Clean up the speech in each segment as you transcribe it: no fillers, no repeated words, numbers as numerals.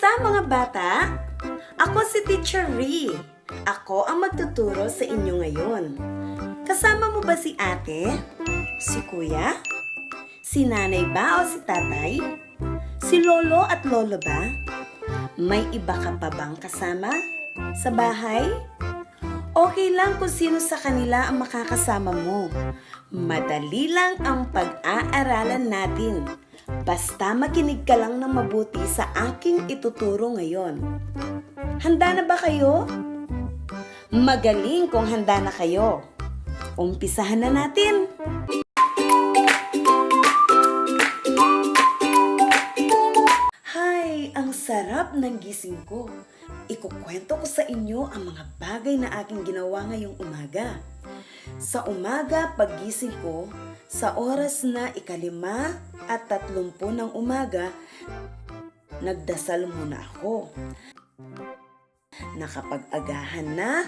Kamusta mga bata? Ako si Teacher Ree. Ako ang magtuturo sa inyo ngayon. Kasama mo ba si ate? Si kuya? Si nanay ba o si tatay? Si lolo at lolo ba? May iba ka pa bang kasama sa bahay? Okay lang kung sino sa kanila ang makakasama mo. Madali lang ang pag-aaralan natin. Basta makinig ka lang ng mabuti sa aking ituturo ngayon. Handa na ba kayo? Magaling kung handa na kayo. Umpisahan na natin. Hay, ang sarap ng gising ko. Ikukwento ko sa inyo ang mga bagay na aking ginawa ngayong umaga. Sa umaga, paggising ko, sa oras na 5:30 ng umaga, nagdasal muna ako. Nakapag-agahan na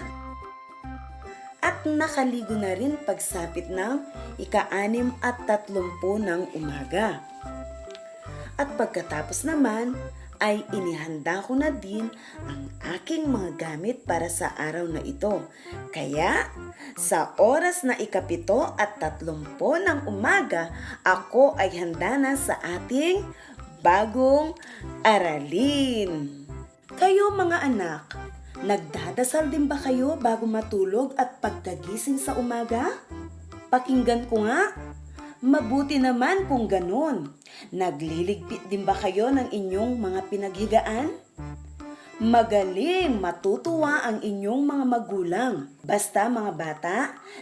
at nakaligo na rin pagsapit ng 6:30 ng umaga. At pagkatapos naman ay inihanda ko na din ang aking mga gamit para sa araw na ito. Kaya sa oras na 7:30 ng umaga, ako ay handa na sa ating bagong aralin. Kayo mga anak, nagdadasal din ba kayo bago matulog at pagkagising sa umaga? Pakinggan ko nga. Mabuti naman kung ganon. Nagliligpit din ba kayo ng inyong mga pinaghigaan? Magaling, matutuwa ang inyong mga magulang. Basta mga bata,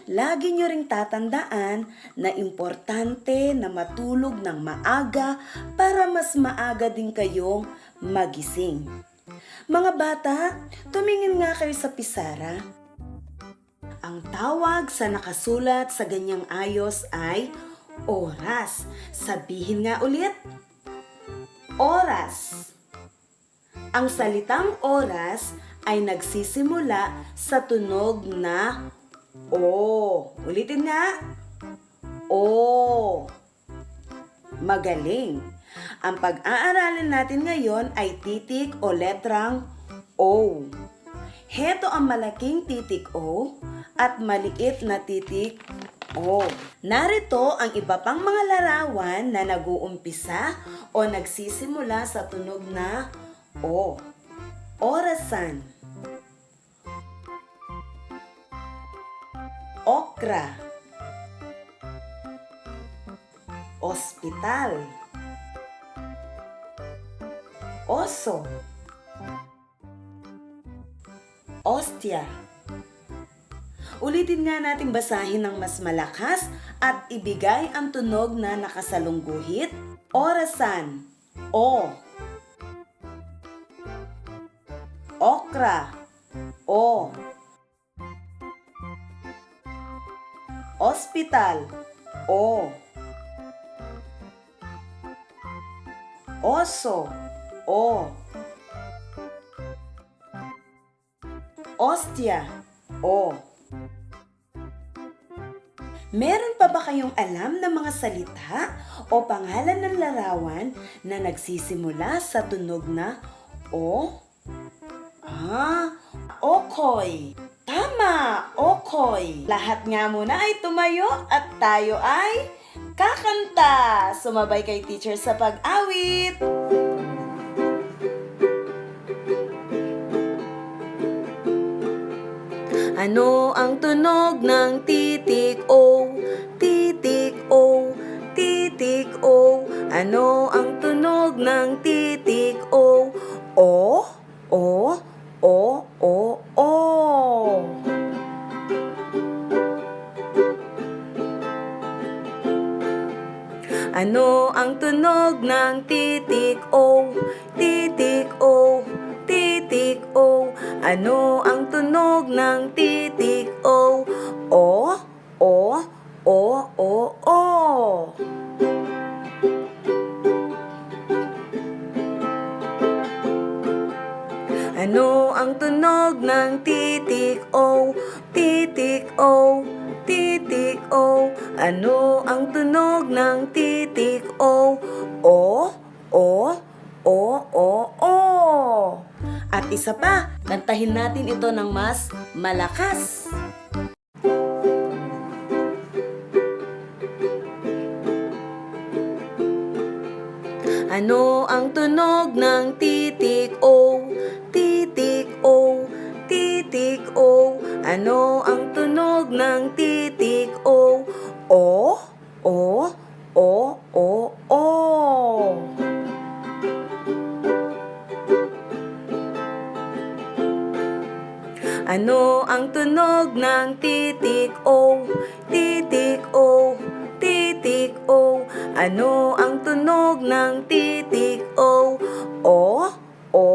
lagi nyo ring tatandaan na importante na matulog ng maaga para mas maaga din kayong magising. Mga bata, tumingin nga kayo sa pisara. Ang tawag sa nakasulat sa ganyang ayos ay oras. Sabihin nga ulit. Oras. Ang salitang oras ay nagsisimula sa tunog na O. Ulitin nga. O. Magaling. Ang pag-aaralin natin ngayon ay titik o letrang O. Heto ang malaking titik O at maliit na titik O. Narito ang iba pang mga larawan na nag-uumpisa o nagsisimula sa tunog na O. Orasan. Okra. Ospital. Oso. Ostya. Ulitin nga nating basahin ng mas malakas at ibigay ang tunog na nakasalungguhit. Orasan. O. Okra. O. Ospital. O. Oso. O. Ostya. O. Meron pa ba kayong alam na mga salita o pangalan ng larawan na nagsisimula sa tunog na O? Okoy. Tama, okoy. Lahat nga muna ay tumayo at tayo ay kakanta. Sumabay kay teacher sa pag-awit. Ano ang tunog ng titik O? Titik O, titik O. Ano ang tunog ng titik O? O, O, O, O, O. Ano ang tunog ng titik O? Titik O, titik O. Ano ang tunog ng titik O? O, O, O, O, O. Ano ang tunog ng titik O? Titik O, titik O. Ano ang tunog ng titik O? O, O, O, O, O. At isa pa, kantahin natin ito ng mas malakas. Ano ang tunog ng titik o? Titik o, titik o. Ano ang tunog ng titik o? O, o, o, o, o. Ano ang tunog ng titik o? Titik o, titik o. Ano ang tunog ng titik o? O, o,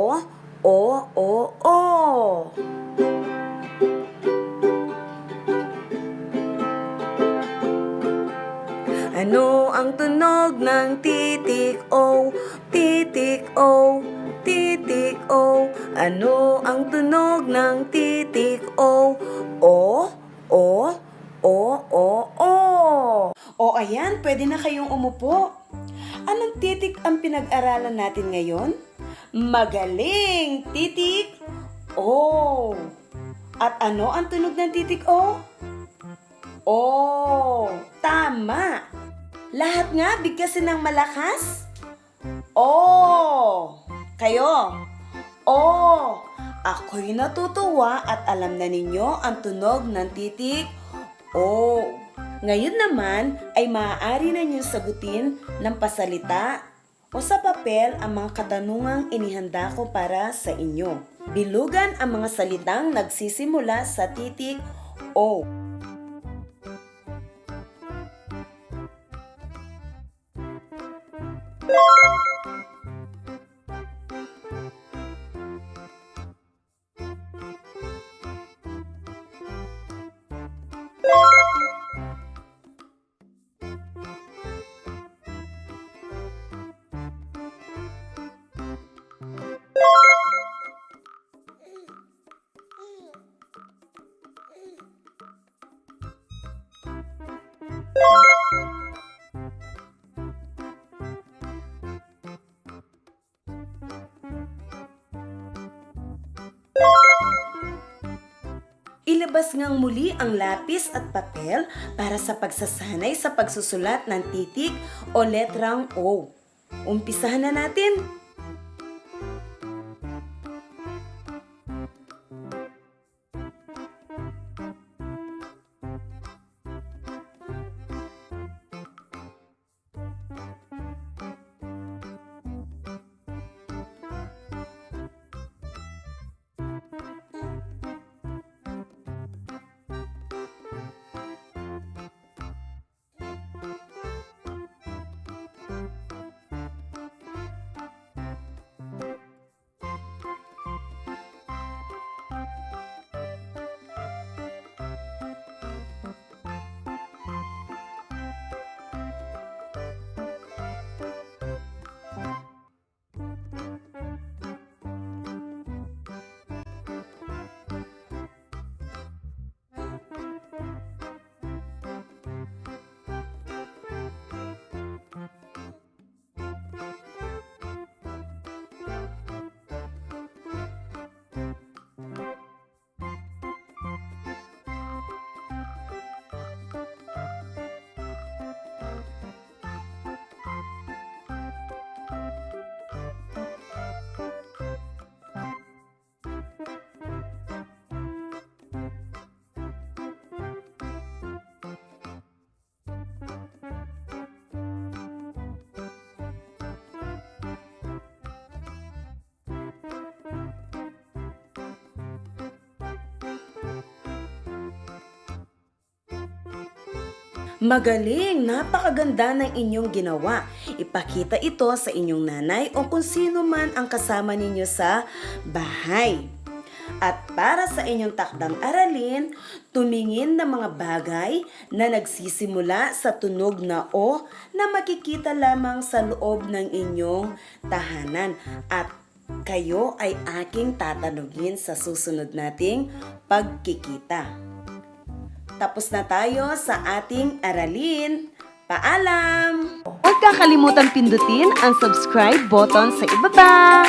o, o, o. Ano ang tunog ng titik o? Titik o, titik o. Ano ang tunog ng titik o? O, o, o, o, o. O ayan, pwede na kayong umupo. Anong titik ang pinag-aralan natin ngayon? Magaling! Titik O. At ano ang tunog ng titik O? O. Tama! Lahat nga bigkasin ng malakas. O. Kayo. O. Ako'y natutuwa at alam na ninyo ang tunog ng titik O. Ngayon naman ay maaari na niyong sagutin ng pasalita o sa papel ang mga katanungang inihanda ko para sa inyo. Bilugan ang mga salitang nagsisimula sa titik O. Ilabas ngang muli ang lapis at papel para sa pagsasanay sa pagsusulat ng titik o letrang O. Umpisahan na natin! Magaling! Napakaganda ng inyong ginawa. Ipakita ito sa inyong nanay o kung sino man ang kasama ninyo sa bahay. At para sa inyong takdang aralin, tumingin ng mga bagay na nagsisimula sa tunog na O na makikita lamang sa loob ng inyong tahanan. At kayo ay aking tatanungin sa susunod nating pagkikita. Tapos na tayo sa ating aralin. Paalam! Huwag kakalimutan pindutin ang subscribe button sa ibaba.